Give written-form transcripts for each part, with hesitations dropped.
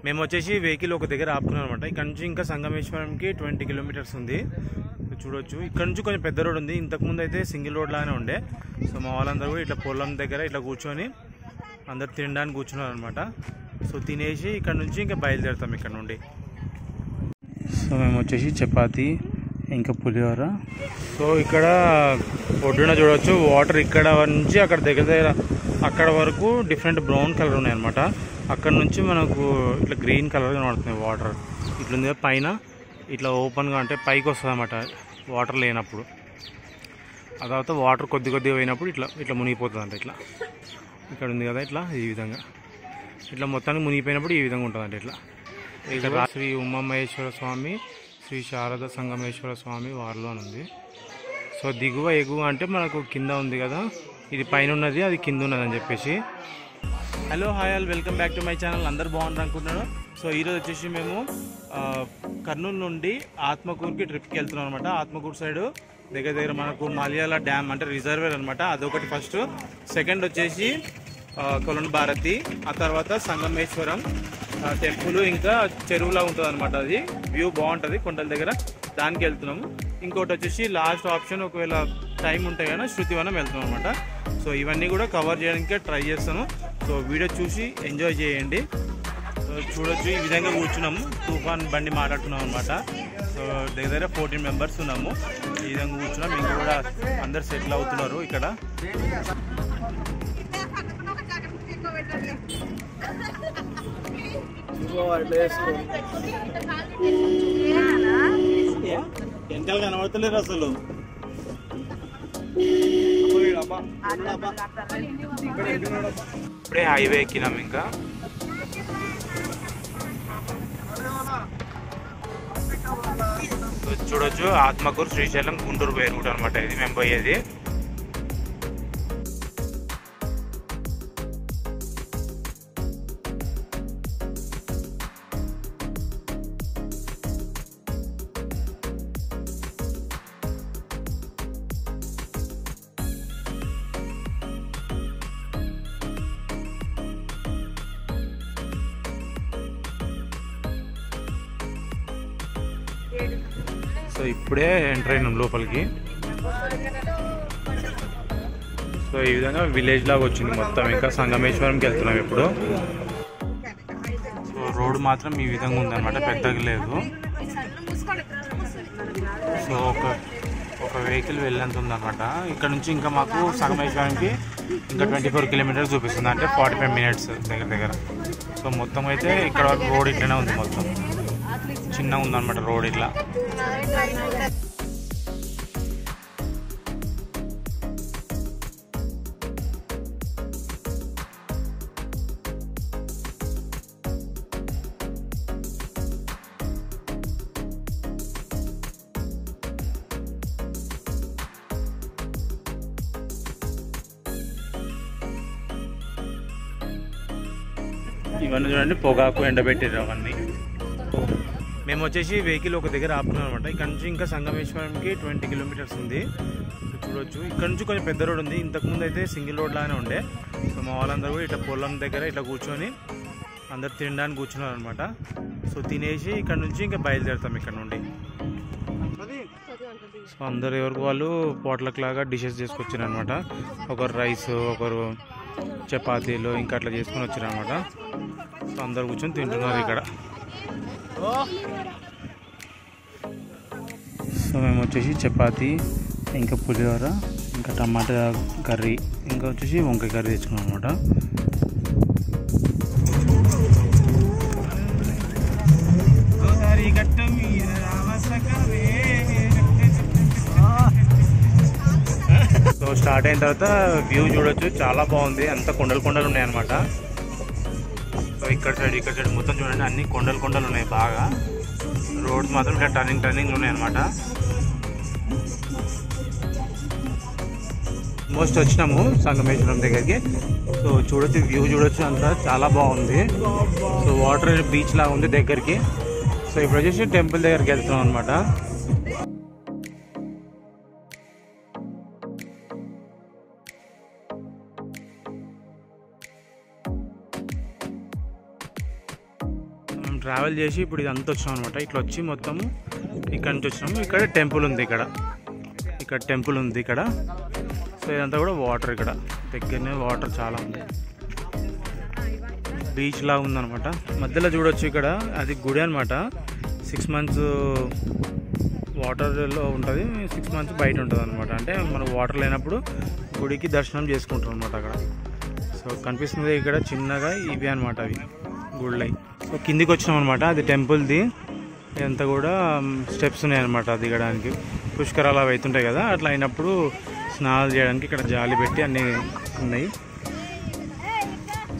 మేము వచ్చేసి వెహికల్ ఒక దగ్గర ఆపుకున్నాం అనమాట. ఇక్కడ నుంచి ఇంకా సంగమేశ్వరంకి 20 కిలోమీటర్స్ ఉంది. చూడొచ్చు ఇక్కడ నుంచి కొంచెం పెద్ద రోడ్ ఉంది. ఇంతకుముందు అయితే సింగిల్ రోడ్ లాగానే ఉండే. సో మా వాళ్ళందరూ కూడా ఇట్లా పొలం దగ్గర ఇట్లా కూర్చొని అందరు తినడానికి కూర్చున్నారు అనమాట. సో తినేసి ఇక్కడ నుంచి ఇంకా బయలుదేరుతాం ఇక్కడ నుండి. సో మేము వచ్చేసి చపాతి ఇంకా పులిహోర. సో ఇక్కడ ఒడ్డున చూడవచ్చు వాటర్ ఇక్కడ నుంచి అక్కడ దగ్గర అక్కడ వరకు డిఫరెంట్ బ్రౌన్ కలర్ ఉన్నాయన్నమాట. అక్కడ నుంచి మనకు ఇట్లా గ్రీన్ కలర్ కనబడుతుంది వాటర్. ఇట్లుంది పైన ఇట్లా ఓపెన్గా అంటే పైకి వస్తుంది అన్నమాట వాటర్ లేనప్పుడు. ఆ తర్వాత వాటర్ కొద్దిగా పోయినప్పుడు ఇట్లా ఇట్లా మునిగిపోతుంది అంట. ఇట్లా ఇక్కడ ఉంది కదా ఇట్లా ఈ విధంగా ఇట్లా మొత్తానికి మునిగిపోయినప్పుడు ఈ విధంగా ఉంటుంది. అంటే ఇట్లా శ్రీ ఉమామహేశ్వర స్వామి, శ్రీ శారద సంగమేశ్వర స్వామి వారిలో ఉంది. సో దిగువ ఎగువ అంటే మనకు కింద ఉంది కదా, ఇది పైన ఉన్నది అది కింద ఉన్నది అని చెప్పేసి. Hello hi all, welcome back to my channel. అందరు బాగున్నారు అనుకుంటున్నాను. సో ఈరోజు వచ్చేసి మేము కర్నూలు నుండి ఆత్మకూరుకి ట్రిప్కి వెళ్తున్నాం అనమాట. ఆత్మకూరు సైడ్ దగ్గర మనకు మలయాళ డ్యామ్ అంటే రిజర్వేర్ అనమాట, అదొకటి ఫస్ట్. సెకండ్ వచ్చేసి కొలను భారతి, ఆ తర్వాత సంగమేశ్వరం టెంపుల్, ఇంకా చెరువులా ఉంటుంది అనమాట. అది వ్యూ బాగుంటుంది కొండల దగ్గర, దానికి వెళ్తున్నాము. ఇంకోటి వచ్చేసి లాస్ట్ ఆప్షన్ ఒకవేళ టైం ఉంటే కానీ శృతివనం వెళ్తున్నాం అనమాట. సో ఇవన్నీ కూడా కవర్ చేయడానికి ట్రై చేస్తాను. సో వీడియో చూసి ఎంజాయ్ చేయండి. చూడొచ్చు ఈ విధంగా కూర్చున్నాము, తుఫాన్ బండి మాట్లాడుతున్నాం అనమాట. సో దగ్గర 14 మెంబర్స్ ఉన్నాము. ఈ విధంగా కూర్చున్నాం. ఇంకా కూడా అందరు సెటిల్ అవుతున్నారు ఇక్కడ. ఎంకలు కనబడతలేరు అసలు. ఇప్పుడే హైవే ఎక్కినాం. ఇంకా చూడొచ్చు ఆత్మకూరు, శ్రీశైలం, గుంటూరు పోయే రూట్ అనమాట ఇది మేము పోయేది. సో ఇప్పుడే ఎంటర్ అయినాం లోపలికి. సో ఈ విధంగా విలేజ్ లాగా వచ్చింది మొత్తం. ఇంకా సంగమేశ్వరంకి వెళ్తున్నాం ఇప్పుడు. సో రోడ్ మాత్రం ఈ విధంగా ఉందన్నమాట, పెద్దగా లేదు. సో ఒక వెహికల్ వెళ్ళేంత ఉందన్నమాట. ఇక్కడ నుంచి ఇంకా మాకు సంగమేశ్వరంకి ఇంకా 24 కిలోమీటర్స్ చూపిస్తుంది, అంటే 45 మినిట్స్ దగ్గర. సో మొత్తం అయితే ఇక్కడ వరకు రోడ్ ఇట్లనే ఉంది, మొత్తం చిన్నగా ఉందన్నమాట రోడ్ ఇట్లా. ఇవన్నీ చూడండి, పొగాకు ఎండబెట్టారు అవన్నీ. మేము వచ్చేసి వెహికల్ ఒక దగ్గర ఆపుకున్నాం అనమాట. ఇక్కడ నుంచి ఇంకా సంగమేశ్వరంకి 20 కిలోమీటర్స్ ఉంది. చూడొచ్చు ఇక్కడ నుంచి కొంచెం పెద్ద రోడ్ ఉంది. ఇంతకుముందు అయితే సింగిల్ రోడ్ లాగానే ఉండే. సో మా వాళ్ళందరూ కూడా ఇట్లా పొలం దగ్గర ఇట్లా కూర్చొని అందరు తినడానికి కూర్చున్నారు అనమాట. సో తినేసి ఇక్కడ నుంచి ఇంకా బయలుదేరుతాం ఇక్కడ నుండి. సో అందరు ఎవరికి వాళ్ళు పోట్లక్ లాగా డిషెస్ చేసుకొచ్చారు అనమాట. ఒకరు రైస్, ఒకరు చపాతీలు, ఇంకా అట్లా చేసుకొని వచ్చారు అనమాట. సో అందరు కూర్చొని తింటున్నారు ఇక్కడ. సో మేము వచ్చేసి చపాతీ, ఇంకా పులిహోర, ఇంకా టమాటా కర్రీ, ఇంకా వచ్చేసి వంకాయ కర్రీ తెచ్చుకున్నాం అనమాట. సో స్టార్ట్ అయిన తర్వాత వ్యూ చూడొచ్చు, చాలా బాగుంది. అంతా కొండలు కొండలు ఉన్నాయన్నమాట. సో ఇక్కడ సైడ్ మొత్తం చూడండి, అన్ని కొండలు ఉన్నాయి బాగా. రోడ్స్ మాత్రం ఇక్కడ టర్నింగ్ ఉన్నాయి అనమాట. ఆల్మోస్ట్ వచ్చినాము సంగమేశ్వరం దగ్గరికి. సో చూడొచ్చు వ్యూ చూడొచ్చు, అంతా చాలా బాగుంది. సో వాటర్ బీచ్ లాగా ఉంది దగ్గరికి. సో ఇప్పుడు వచ్చేసి టెంపుల్ దగ్గరికి వెళ్తున్నాం అనమాట. ట్రావెల్ చేసి ఇప్పుడు ఇదంతా వచ్చినాం అనమాట. ఇట్లా వచ్చి మొత్తము ఇక్కడ నుంచి వచ్చినాము. ఇక్కడ టెంపుల్ ఉంది, ఇక్కడ టెంపుల్ ఉంది ఇక్కడ. సో ఇదంతా కూడా వాటర్, ఇక్కడ దగ్గరనే వాటర్ చాలా ఉంది, బీచ్ లాగా ఉందన్నమాట. మధ్యలో చూడొచ్చు ఇక్కడ అది గుడి అనమాట. 6 months వాటర్లో ఉంటుంది, 6 months బయట ఉంటుంది అనమాట. అంటే మనం వాటర్ లేనప్పుడు గుడికి దర్శనం చేసుకుంటాం అనమాట అక్కడ. సో కనిపిస్తుంది ఇక్కడ చిన్నగా ఇవి అనమాట, అవి గుళ్ళై. సో కిందికి వచ్చినాం అనమాట, అది టెంపుల్ది. ఇదంతా కూడా స్టెప్స్ ఉన్నాయి అనమాట దిగడానికి. పుష్కరాలు అవి అవుతుంటాయి కదా, అట్లా అయినప్పుడు స్నానాలు చేయడానికి ఇక్కడ జాలి పెట్టి అన్నీ ఉన్నాయి.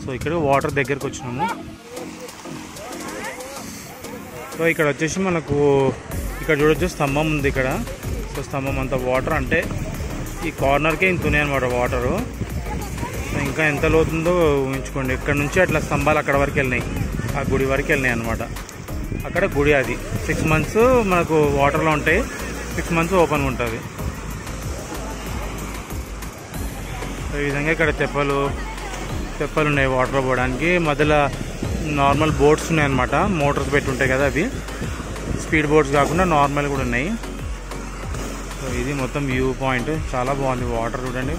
సో ఇక్కడ వాటర్ దగ్గరకు వచ్చినాము. సో ఇక్కడ వచ్చేసి మనకు ఇక్కడ చూడొచ్చు స్తంభం ఉంది ఇక్కడ. సో స్తంభం అంతా వాటర్, అంటే ఈ కార్నర్కే ఇంత ఉన్నాయి అనమాట వాటరు. ఇంకా ఎంత లోతుందో ఊహించుకోండి. ఇక్కడ నుంచి అట్లా స్తంభాలు అక్కడ వరకు వెళ్ళినాయి, ఆ గుడి వరకు వెళ్ళినాయి అనమాట. అక్కడ గుడి అది 6 months మనకు వాటర్లో ఉంటాయి, 6 months ఓపెన్ ఉంటుంది. ఈ విధంగా ఇక్కడ తెప్పలు ఉన్నాయి వాటర్ పోవడానికి. మధ్యలో నార్మల్ బోట్స్ ఉన్నాయి అనమాట, మోటార్స్ పెట్టి ఉంటాయి కదా, అవి స్పీడ్ బోట్స్ కాకుండా నార్మల్ కూడా ఉన్నాయి. సో ఇది మొత్తం వ్యూ పాయింట్, చాలా బాగుంది. వాటర్ చూడండి,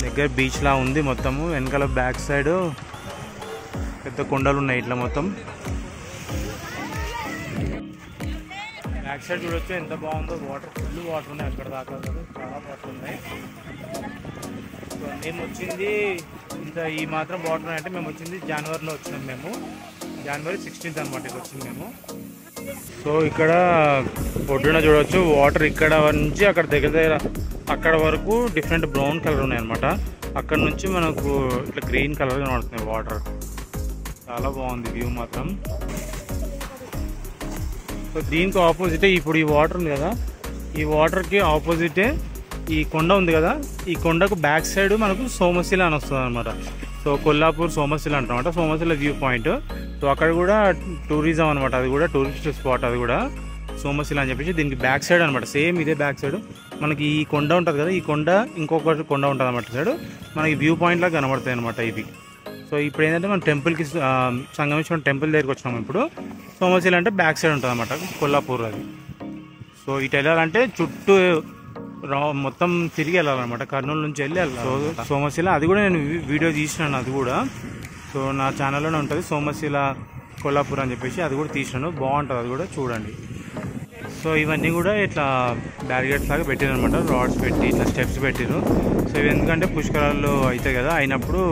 దగ్గర బీచ్ లా ఉంది మొత్తము. వెనకాల బ్యాక్ సైడ్ పెద్ద కొండలు ఉన్నాయి ఇట్లా మొత్తం. బ్యాక్ సైడ్ చూడొచ్చు ఎంత బాగుందో, వాటర్ ఫుల్ వాటర్ ఉన్నాయి అక్కడ దాకా, చాలా వాటర్ ఉన్నాయి. సో మేము వచ్చింది ఈ మాత్రం వాటర్ అంటే మేము వచ్చింది జనవరిలో వచ్చినాం, మేము January 16th అనమాట ఇది వచ్చింది మేము. సో ఇక్కడ ఒడ్డున చూడవచ్చు వాటర్, ఇక్కడ నుంచి అక్కడ దగ్గర అక్కడ వరకు డిఫరెంట్ బ్రౌన్ కలర్ ఉన్నాయి అనమాట. అక్కడ నుంచి మనకు ఇట్లా గ్రీన్ కలర్ కనబడుతుంది వాటర్. చాలా బాగుంది వ్యూ మాత్రం. సో దీనికి ఆపోజిటే ఇప్పుడు ఈ వాటర్ ఉంది కదా, ఈ వాటర్కి ఆపోజిటే ఈ కొండ ఉంది కదా, ఈ కొండకు బ్యాక్ సైడ్ మనకు సోమశిల అని వస్తుంది అనమాట. సో కొల్లాపూర్ సోమశిల అంటారన్నమాట, సోమశిల వ్యూ పాయింట్. సో అక్కడ కూడా టూరిజం అనమాట, అది కూడా టూరిస్ట్ స్పాట్, అది కూడా సోమశిల అని చెప్పేసి. దీనికి బ్యాక్ సైడ్ అనమాట, సేమ్ ఇదే బ్యాక్ సైడ్ మనకి ఈ కొండ ఉంటుంది కదా, ఈ కొండ ఇంకొక కొండ ఉంటుంది అనమాట సైడ్, మనకి వ్యూ పాయింట్ లాగా కనబడతాయి అనమాట ఇవి. సో ఇప్పుడు ఏంటంటే మనం టెంపుల్కి సంగమేశ్వరం టెంపుల్ దగ్గరికి వచ్చినాము. ఇప్పుడు సోమశిల అంటే బ్యాక్ సైడ్ ఉంటుంది అనమాట కొల్లాపూర్ అది. సో ఇటు వెళ్ళాలంటే చుట్టూ మొత్తం తిరిగి వెళ్ళాలన్నమాట, కర్నూలు నుంచి వెళ్ళి వెళ్ళాలి. సో సోమశిల అది కూడా నేను వీడియో తీసినాను, అది కూడా సో నా ఛానల్లోనే ఉంటుంది, సోమశిల కొల్లాపూర్ అని చెప్పేసి, అది కూడా తీసినాను, బాగుంటుంది, అది కూడా చూడండి. సో ఇవన్నీ కూడా ఇట్లా బ్యారిగేట్స్ లాగా పెట్టారు అనమాట, రాడ్స్ పెట్టి ఇట్లా స్టెప్స్ పెట్టారు. సో ఇవి ఎందుకంటే పుష్కరాలు అవుతాయి కదా, అయినప్పుడు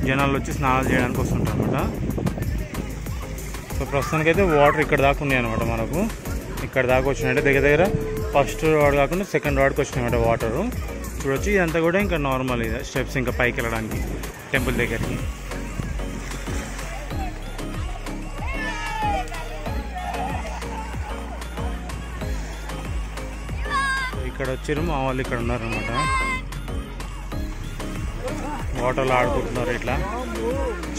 జనాలు వచ్చి స్నానాలు చేయడానికి వస్తుంటారు అనమాట. సో ప్రస్తుతానికైతే వాటర్ ఇక్కడ దాకా ఉన్నాయి అనమాట, మనకు ఇక్కడ దాకా వచ్చినాయంటే దగ్గర ఫస్ట్ రాడ్ కాకుండా సెకండ్ రాడ్కి వచ్చినాయన్నమాట వాటరు. చూడొచ్చు ఇదంతా కూడా ఇంకా నార్మల్ ఇది స్టెప్స్, ఇంకా పైకి వెళ్ళడానికి టెంపుల్ దగ్గరికి. ఇక్కడ వచ్చారు మా వాళ్ళు, ఇక్కడ ఉన్నారనమాట, వాటర్లో ఆడుకుంటున్నారు ఇట్లా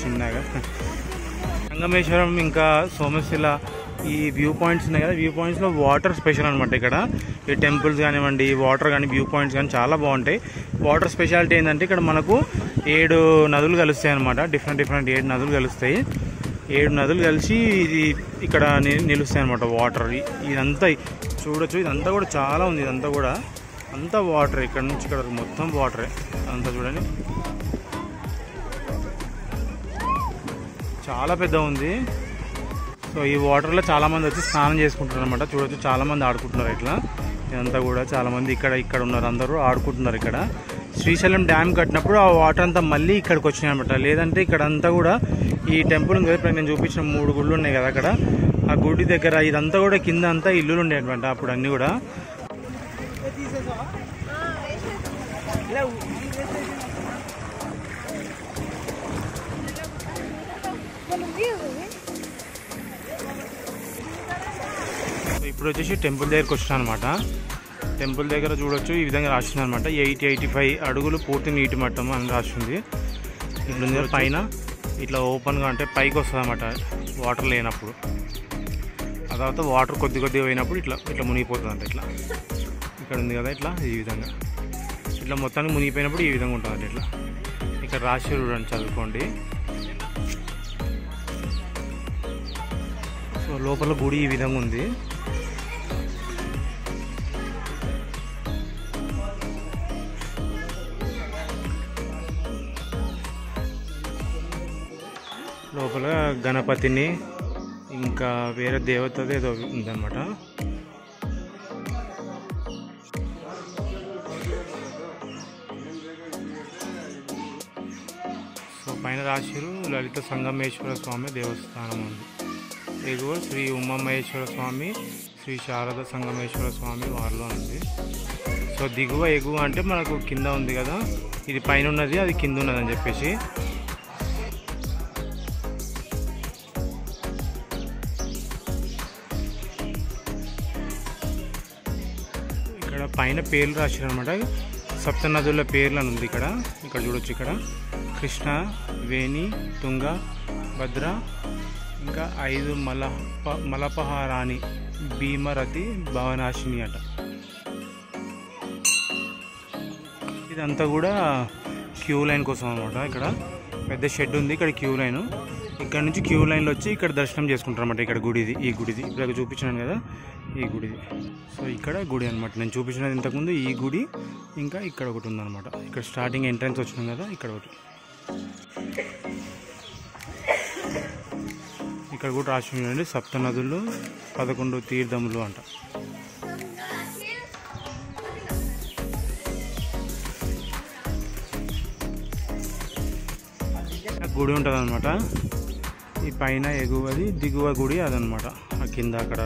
చిన్నగా. సంగమేశ్వరం ఇంకా సోమశిల ఈ వ్యూ పాయింట్స్ ఉన్నాయి కదా, వ్యూ పాయింట్స్లో వాటర్ స్పెషల్ అనమాట. ఇక్కడ ఈ టెంపుల్స్ కానివ్వండి, వాటర్ కానీ, వ్యూ పాయింట్స్ కానీ చాలా బాగుంటాయి. వాటర్ స్పెషాలిటీ ఏంటంటే ఇక్కడ మనకు 7 నదులు కలుస్తాయి అనమాట, డిఫరెంట్ 7 నదులు కలుస్తాయి. 7 నదులు కలిసి ఇది ఇక్కడ నిలుస్తాయి అనమాట వాటర్. ఇదంతా చూడొచ్చు, ఇదంతా కూడా చాలా ఉంది, ఇదంతా కూడా అంతా వాటర్, ఇక్కడ నుంచి ఇక్కడ మొత్తం వాటరే అంతా. చూడండి చాలా పెద్ద ఉంది. సో ఈ వాటర్లో చాలామంది వచ్చి స్నానం చేసుకుంటున్నారు అనమాట. చూడొచ్చు చాలామంది ఆడుకుంటున్నారు ఇట్లా, ఇదంతా కూడా చాలామంది ఇక్కడ ఉన్నారు, అందరూ ఆడుకుంటున్నారు ఇక్కడ. శ్రీశైలం డ్యామ్ కట్టినప్పుడు ఆ వాటర్ అంతా మళ్ళీ ఇక్కడికి వచ్చినాయి అనమాట. లేదంటే ఇక్కడ అంతా కూడా ఈ టెంపుల్ ఉంది కదా, ఇప్పుడు నేను చూపించిన 3 గుళ్ళు ఉన్నాయి కదా అక్కడ, ఆ గుడి దగ్గర ఇదంతా కూడా కింద అంతా ఇల్లులు ఉండే అనమాట అప్పుడు అన్నీ కూడా. ఇప్పుడు వచ్చేసి టెంపుల్ దగ్గరకు వచ్చినా అనమాట. టెంపుల్ దగ్గర చూడొచ్చు ఈ విధంగా రాసింది అనమాట, 85 అడుగులు పూర్తి నీటి మట్టం అని రాసింది. ఇట్లా పైన ఇట్లా ఓపెన్గా అంటే పైకి వస్తుంది అనమాట వాటర్ లేనప్పుడు. ఆ తర్వాత వాటర్ కొద్దిగా పోయినప్పుడు ఇట్లా మునిగిపోతుంది అంటే ఇట్లా. ఇక్కడ ఉంది కదా ఇట్లా, ఈ విధంగా ఇట్లా మొత్తానికి మునిగిపోయినప్పుడు ఈ విధంగా ఉంటుంది ఇట్లా. ఇక్కడ రాసి చూడండి, చదువుకోండి. లోపల గుడి ఈ విధంగా ఉంది. లోపల గణపతిని ఇంకా వేరే దేవతది ఏదో ఉందన్నమాట. సో పైన రాశిరు లలిత సంగమేశ్వర స్వామి దేవస్థానం ఉంది. ఎగువ శ్రీ ఉమామహేశ్వర స్వామి, శ్రీ శారద సంగమేశ్వర స్వామి వారిలో ఉంది. సో దిగువ ఎగువ అంటే మనకు కింద ఉంది కదా, ఇది పైన ఉన్నది అది కింద ఉన్నది అని చెప్పేసి. ఇక్కడ పైన పేర్లు రాశారు అనమాట, సప్తనదుల పేర్లు అని ఉంది ఇక్కడ. ఇక్కడ చూడొచ్చు, ఇక్కడ కృష్ణ, వేణి, తుంగ, భద్ర, ఇంకా 5 మలపహారాణి, భీమరతి, భవనాశిని అట. ఇదంతా కూడా క్యూ లైన్ కోసం అనమాట. ఇక్కడ పెద్ద షెడ్ ఉంది, ఇక్కడ క్యూ లైన్. ఇక్కడ నుంచి క్యూ లైన్లో వచ్చి ఇక్కడ దర్శనం చేసుకుంటారు అనమాట. ఇక్కడ గుడిది, ఈ గుడిది ఇప్పుడు చూపించినాను కదా, ఈ గుడిది. సో ఇక్కడ గుడి అనమాట, నేను చూపించినది ఇంతకుముందు ఈ గుడి. ఇంకా ఇక్కడ ఒకటి ఉందన్నమాట. ఇక్కడ స్టార్టింగ్ ఎంట్రన్స్ వచ్చినాం కదా, ఇక్కడ ఒకటి. ఇక్కడ కూడా రాసి ఉండండి, సప్తనదులు 11 తీర్థములు అంట. గుడి ఉంటుంది అనమాట. ఈ పైన ఎగువది, దిగువ గుడి అదనమాట. ఆ కింద అక్కడ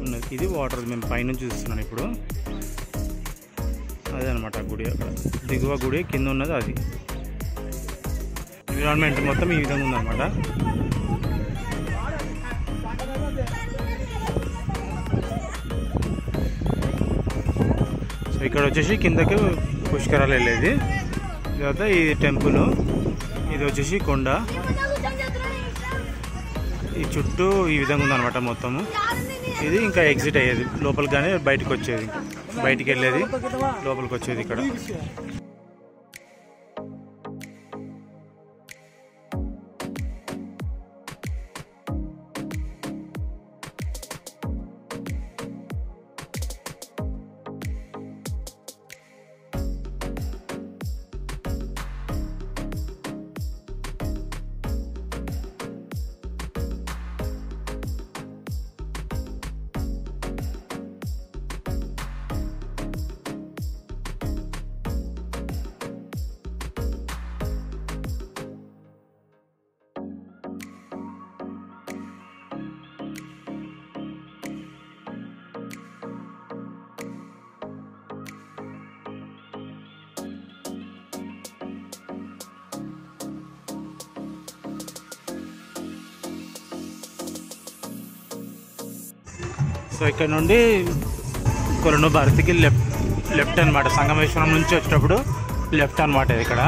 ఉన్నది, ఇది వాటర్. మేము పైనుంచి చూస్తున్నాను ఇప్పుడు, అదే అనమాట గుడి. అక్కడ దిగువ గుడి, కింద ఉన్నది అది. ఎన్విరాన్మెంట్ మొత్తం ఈ విధంగా ఉందన్నమాట. సో ఇక్కడ వచ్చేసి కిందకి పుష్కరాలు వెళ్ళేది. తర్వాత ఈ టెంపుల్, ఇది వచ్చేసి కొండ. ఈ చుట్టూ ఈ విధంగా ఉందన్నమాట మొత్తము. ఇది ఇంకా ఎగ్జిట్ అయ్యేది లోపలికి, కానీ బయటకు వచ్చేది, బయటికి వెళ్ళేది, లోపలికి వచ్చేది ఇక్కడ. సో ఇక్కడ నుండి కొలను భారతికి లెఫ్ట్ అనమాట. సంగమేశ్వరం నుంచి వచ్చేటప్పుడు లెఫ్ట్ అనమాట ఇక్కడ.